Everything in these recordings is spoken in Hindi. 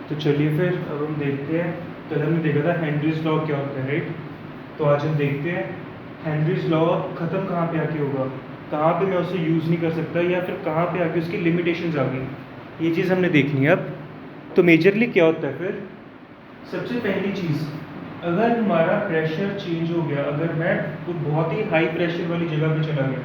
तो चलिए फिर अब हम देखते हैं। कल हमने देखा था हेनरीज लॉ क्या होता है, राइट। तो आज हम देखते हैं हेनरीज लॉ ख़त्म कहाँ पे आके होगा, कहाँ पे मैं उसे यूज़ नहीं कर सकता, या फिर कहाँ पे आके उसकी लिमिटेशंस आ गई। ये चीज़ हमने देखनी है अब। तो मेजरली क्या होता है फिर, सबसे पहली चीज़, अगर हमारा प्रेशर चेंज हो गया, अगर मैं तो बहुत ही हाई प्रेशर वाली जगह पे चला गया,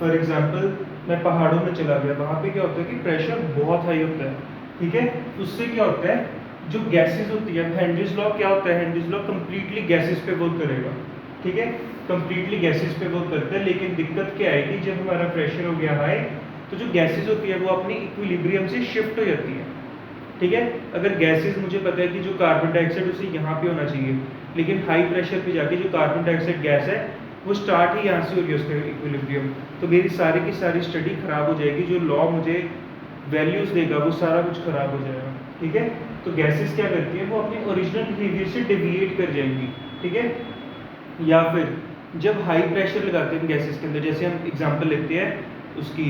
फॉर एग्जांपल मैं पहाड़ों में चला गया, वहाँ पे क्या होता है कि प्रेशर बहुत हाई होता है, ठीक है। उससे क्या होता है, जो गैसेस होती है, हेनरीज लॉ क्या होता है, हेनरीज लॉ कंप्लीटली गैसेस पे वर्क करेगा, ठीक है। कंप्लीटली गैसेस पे वर्क करता है, लेकिन दिक्कत क्या आएगी, जब हमारा प्रेशर हो गया हाई, तो जो गैसेस होती है वो अपनी इक्विलिब्रियम से शिफ्ट हो जाती है, ठीक है। अगर गैसेस, मुझे पता है कि जो कार्बन डाइऑक्साइड उसे यहाँ पे होना चाहिए, लेकिन हाई प्रेशर पे जाके जो कार्बन डाइऑक्साइड गैस है वो स्टार्ट ही यहाँ से हो रही है उसका इक्विलिब्रियम, तो मेरी सारी की सारी स्टडी खराब हो जाएगी, जो लॉ मुझे वैल्यूज देगा वो सारा कुछ खराब हो जाएगा, ठीक है। तो गैसेस क्या करती है, वो अपने ओरिजिनल बिहेवियर से डिविएट कर जाएंगी, ठीक है। या फिर जब हाई प्रेशर लगाते हैं गैसेस के अंदर, जैसे हम एग्जांपल लेते हैं उसकी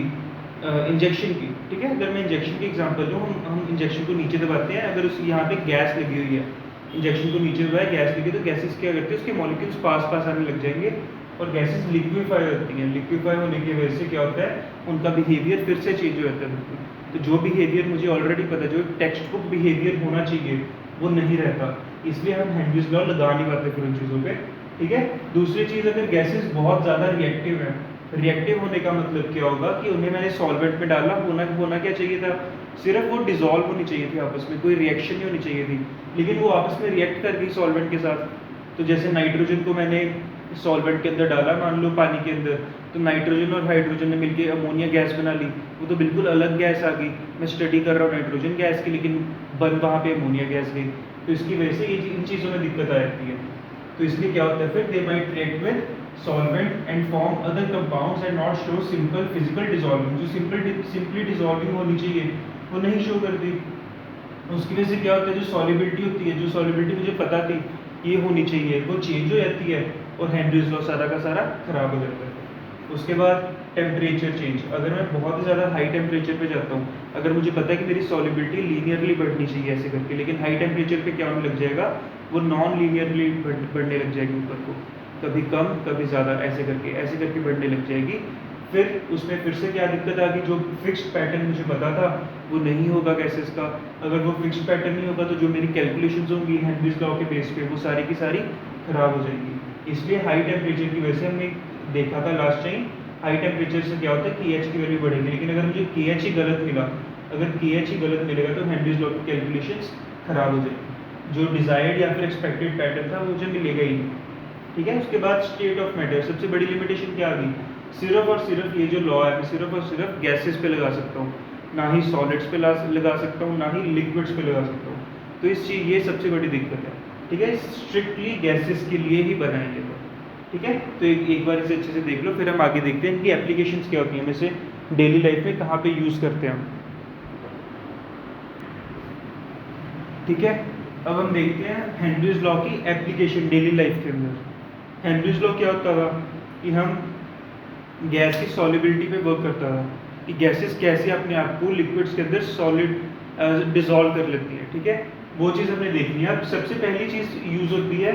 इंजेक्शन की, ठीक है। अगर मैं इंजेक्शन की एग्जांपल लूँ, हम इंजेक्शन को नीचे दबाते हैं, अगर उस यहाँ पे गैस लगी हुई है, इंजेक्शन को नीचे दबाया, गैस लगी, तो गैसेस क्या करती है, उसके मॉलिक्यूल्स पास पास आने लग जाएंगे और गैसेस लिक्विफाई होती हैं। लिक्विफाई होने की वजह से क्या होता है, उनका बिहेवियर फिर से चेंज हो जाता है बिल्कुल। तो जो बिहेवियर मुझे ऑलरेडी पता है, जो टेक्स्ट बुक बिहेवियर होना चाहिए, वो नहीं रहता, इसलिए हम हेनरीज लॉ लगा नहीं पाते फिर उन चीज़ों पे, ठीक है। दूसरी चीज़, अगर गैसेस बहुत ज़्यादा रिएक्टिव है, रिएक्टिव होने का मतलब क्या होगा कि उन्हें मैंने सॉल्वेंट में डाला, होना क्या चाहिए था, सिर्फ वो डिसॉल्व होनी चाहिए थी आपस में, कोई रिएक्शन नहीं होनी चाहिए थी, लेकिन वो आपस में रिएक्ट कर गई सॉल्वेंट के साथ। तो जैसे नाइट्रोजन को मैंने सॉल्वेंट के अंदर डाला, मान लो पानी के अंदर, तो नाइट्रोजन और हाइड्रोजन ने मिलकर अमोनिया गैस बना ली, वो तो बिल्कुल अलग गैस आ गई। मैं स्टडी कर रहा हूँ नाइट्रोजन गैस की, लेकिन बन वहाँ पे अमोनिया गैस गई, तो इसकी वजह से ये इन चीज़ों में दिक्कत आ जाती है। तो इसलिए क्या होता है फिर, they might react with solvent and form other compounds and not show simple physical dissolving, जो सिंपली डिसॉल्विंग होनी चाहिए वो नहीं शो करती। उसकी वजह से क्या होता है, जो सॉलिबिलिटी होती है, जो सॉलिबिलिटी मुझे पता थी ये होनी चाहिए, वो चेंज हो जाती है और हेनरीज लॉ सारा का सारा खराब हो जाता है। उसके बाद टेम्परेचर चेंज, अगर मैं बहुत ही ज़्यादा हाई टेम्परेचर पे जाता हूँ, अगर मुझे पता है कि मेरी सॉलिबिलिटी लीनियरली बढ़नी चाहिए ऐसे करके, लेकिन हाई टेम्परेचर पे क्या होने लग जाएगा, वो नॉन लीनियरली बढ़ने लग जाएगी ऊपर को, कभी कम कभी ज़्यादा, ऐसे करके बढ़ने लग जाएगी। फिर उसमें फिर से क्या दिक्कत आ गई, जो फिक्स्ड पैटर्न मुझे पता था वो नहीं होगा गैसेस का। अगर वो फिक्स्ड पैटर्न नहीं होगा, तो जो मेरी कैलकुलेशंस होंगी हेनरीज लॉ के बेस पे, वो सारी की सारी खराब हो जाएंगी। इसलिए हाई टेम्परेचर की वजह से हमने देखा था लास्ट टाइम, हाई टेम्परेचर से क्या होता है, KH की वैल्यू बढ़ेगी, लेकिन अगर मुझे KH ही गलत मिला, अगर KH ही गलत मिलेगा, तो हेनरीज लॉ की कैलकुलेशंस खराब हो जाएगी, जो डिजायर्ड या फिर एक्सपेक्टेड पैटर्न था वो मुझे मिलेगा ही नहीं, ठीक है। उसके बाद स्टेट ऑफ मैटर, सबसे बड़ी लिमिटेशन क्या आ गई, सिर्फ और सिर्फ ये जो लॉ है, मैं सिर्फ और सिर्फ गैसेस पे लगा सकता हूँ, ना ही सॉलिड्स पे लगा सकता हूँ, ना ही लिक्विड्स पे लगा सकता हूँ। तो इस चीज़, ये सबसे बड़ी दिक्कत है, ठीक है। स्ट्रिक्टली गैसेस के लिए ही बनाएंगे तो, ठीक है। तो एक बार इसे अच्छे से देख लो, फिर हम आगे देखते हैं इनकी एप्लीकेशंस क्या होती हैं, हम इसे डेली लाइफ में कहाँ पे यूज़ करते हैं, ठीक है। अब हम देखते हैं हेनरीज लॉ की एप्लीकेशन डेली लाइफ के अंदर। हेनरीज लॉ क्या होता था कि हम गैस की सॉलिबिलिटी पे वर्क करता था, कि गैसेस कैसे अपने आप को लिक्विड्स के अंदर सॉलिड डिसॉल्व कर लेती है, ठीक है। वो चीज़ हमने देखनी है। अब सबसे पहली चीज़ यूज़ होती है,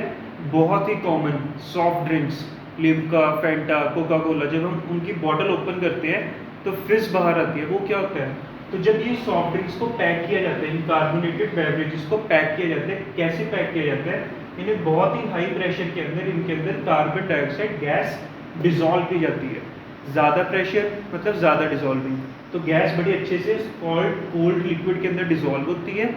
बहुत ही common, soft drinks, Limca, Fanta, Coca Cola, जब हम उनकी बॉटल ओपन करते हैं तो फिज़ बाहर आती है, वो क्या होता है, तो जब ये सॉफ्ट ड्रिंक्स को पैक किया जाता है, इन कार्बोनेटेड बेवरेजेस को पैक किया जाता है, कैसे पैक किया जाता है, इन्हें बहुत ही हाई प्रेशर के अंदर, इनके अंदर कार्बन डाइऑक्साइड गैस डिसॉल्व की जाती है। ज़्यादा प्रेशर मतलब ज़्यादा डिसॉल्विंग, तो गैस बड़ी अच्छे से कोल्ड लिक्विड के अंदर डिसॉल्व होती है,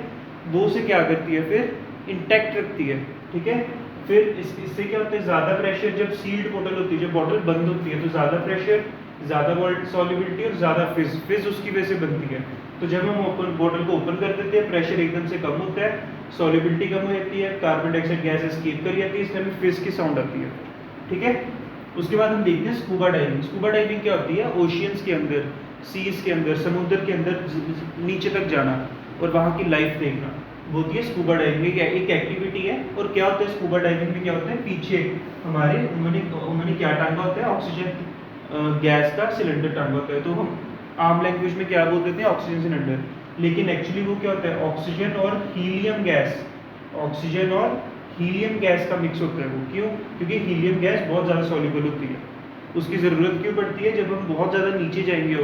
वो उसे क्या करती है फिर इंटैक्ट रखती है, ठीक है। फिर इससे क्या होता है, ज़्यादा प्रेशर, जब सील्ड बोतल होती है, जब बॉटल बंद होती है, तो ज़्यादा प्रेशर, ज़्यादा सॉलिबिलिटी और ज़्यादा फिज उसकी वजह से बनती है। तो जब हम बोतल को ओपन कर देते हैं, प्रेशर एकदम से कम होता है, सॉलिबिलिटी कम हो जाती है, कार्बन डाइऑक्साइड गैस एस्केप कर जाती है, इसलिए हमें फिज की साउंड आती है, ठीक है। उसके बाद हम देखते हैं स्कूबा डाइविंग। स्कूबा डाइविंग क्या होती है, ओशियंस के अंदर, सीज के अंदर, समुद्र के अंदर नीचे तक जाना और वहाँ की लाइफ देखना, वो होती है स्कूबा डाइविंग। एक एक्टिविटी है। और क्या होता है स्कूबा डाइविंग में, क्या होता है, पीछे हमारे उन्होंने क्या टांगा होता है, ऑक्सीजन गैस का सिलेंडर टांगा होता है, तो हम आम लैंग्वेज में क्या बोल देते हैं, ऑक्सीजन सिलेंडर। लेकिन एक्चुअली वो क्या होता है, ऑक्सीजन और हीलियम गैस, ऑक्सीजन और हीलियम गैस का मिक्स होता है वो। क्यों? क्योंकि हीलियम गैस बहुत ज़्यादा सॉल्युबल होती है। उसकी ज़रूरत क्यों पड़ती है? जब हम बहुत ज़्यादा नीचे जाएंगे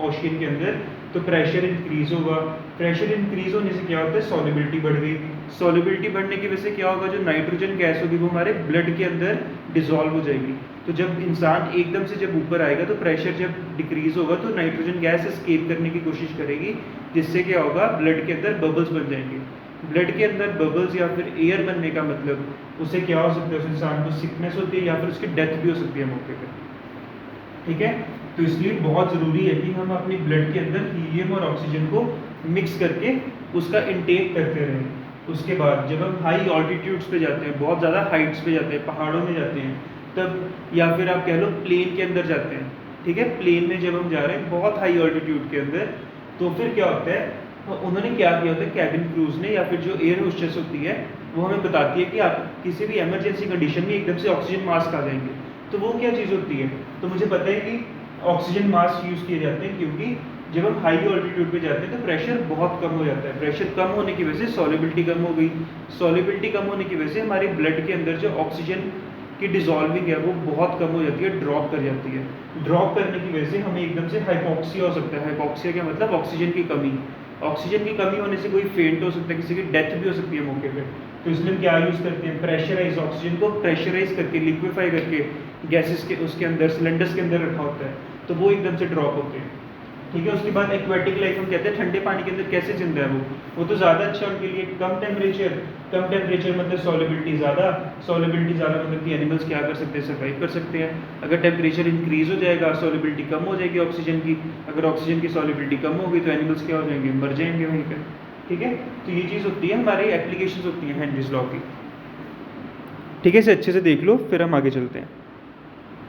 ओशियन के अंदर तो प्रेशर इंक्रीज होगा। प्रेशर इंक्रीज होने से क्या होता है, सॉल्युबिलिटी बढ़ गई। सॉल्युबिलिटी बढ़ने की वजह से क्या होगा, जो नाइट्रोजन गैस होगी वो हमारे ब्लड के अंदर डिजॉल्व हो जाएगी। तो जब इंसान एकदम से जब ऊपर आएगा तो प्रेशर जब डिक्रीज होगा तो नाइट्रोजन गैस एस्केप करने की कोशिश करेगी, जिससे क्या होगा, ब्लड के अंदर बबल्स बन जाएंगे। ब्लड के अंदर बबल्स या फिर एयर बनने का मतलब उसे क्या हो सकता है, उस इंसान को सिकनेस होती है या फिर उसकी डेथ भी हो सकती है मौके पर। ठीक है, तो इसलिए बहुत ज़रूरी है कि हम अपनी ब्लड के अंदर हीलियम और ऑक्सीजन को मिक्स करके उसका इंटेक करते रहें। उसके बाद जब हम हाई ऑल्टीट्यूड्स पे जाते हैं, बहुत ज़्यादा हाइट्स पे जाते हैं, पहाड़ों में जाते हैं तब, या फिर आप कह लो प्लेन के अंदर जाते हैं, ठीक है, प्लेन में जब हम जा रहे हैं बहुत हाई ऑल्टीट्यूड के अंदर, तो फिर क्या होता है, उन्होंने क्या किया होता है कैबिन क्रूज ने या फिर जो एयर होस्टेस होती है वो हमें बताती है कि आप किसी भी इमरजेंसी कंडीशन में एकदम से ऑक्सीजन मास्क आ जाएंगे। तो वो क्या चीज़ होती है, तो मुझे पता है कि ऑक्सीजन मास्क यूज़ किए जाते हैं क्योंकि जब हम हाई ऑल्टीट्यूड पे जाते हैं तो प्रेशर बहुत कम हो जाता है। प्रेशर कम होने की वजह से सॉल्युबिलिटी कम हो गई। सॉल्युबिलिटी कम होने की वजह से हमारे ब्लड के अंदर जो ऑक्सीजन की डिजॉल्विंग है वो बहुत कम हो जाती है, ड्रॉप कर जाती है। ड्रॉप करने की वजह से हमें एकदम से हाइपोक्सिया हो सकता है। हाइपोक्सिया क्या मतलब, ऑक्सीजन की कमी। ऑक्सीजन की कमी होने से कोई फेंट हो सकता है, किसी की डेथ भी हो सकती है मौके पे। तो इसलिए हम क्या यूज़ करते हैं, प्रेशराइज ऑक्सीजन को प्रेशराइज करके लिक्विफाई करके गैसेस के उसके अंदर सिलेंडर्स के अंदर रखा होता है, तो वो एकदम से ड्रॉप होते हैं। ठीक है, उसके बाद एक्वेटिक लाइफ हम कहते हैं ठंडे पानी के अंदर कैसे जिंदा है वो तो ज़्यादा अच्छा उनके लिए। कम टेम्परेचर मतलब सॉल्युबिलिटी ज़्यादा, सॉल्युबिलिटी ज़्यादा मतलब कि एनिमल्स क्या कर सकते हैं, सर्वाइव कर सकते हैं। अगर टेम्परेचर इंक्रीज हो जाएगा सॉल्युबिलिटी कम हो जाएगी ऑक्सीजन की, अगर ऑक्सीजन की सॉल्युबिलिटी कम होगी तो एनिमल्स क्या हो जाएंगे, मर जाएंगे वहीं पर। ठीक है, तो ये चीज़ होती है, हमारी एप्लीकेशन होती है हेनरीज लॉ की। ठीक है, इसे अच्छे से देख लो फिर हम आगे चलते हैं।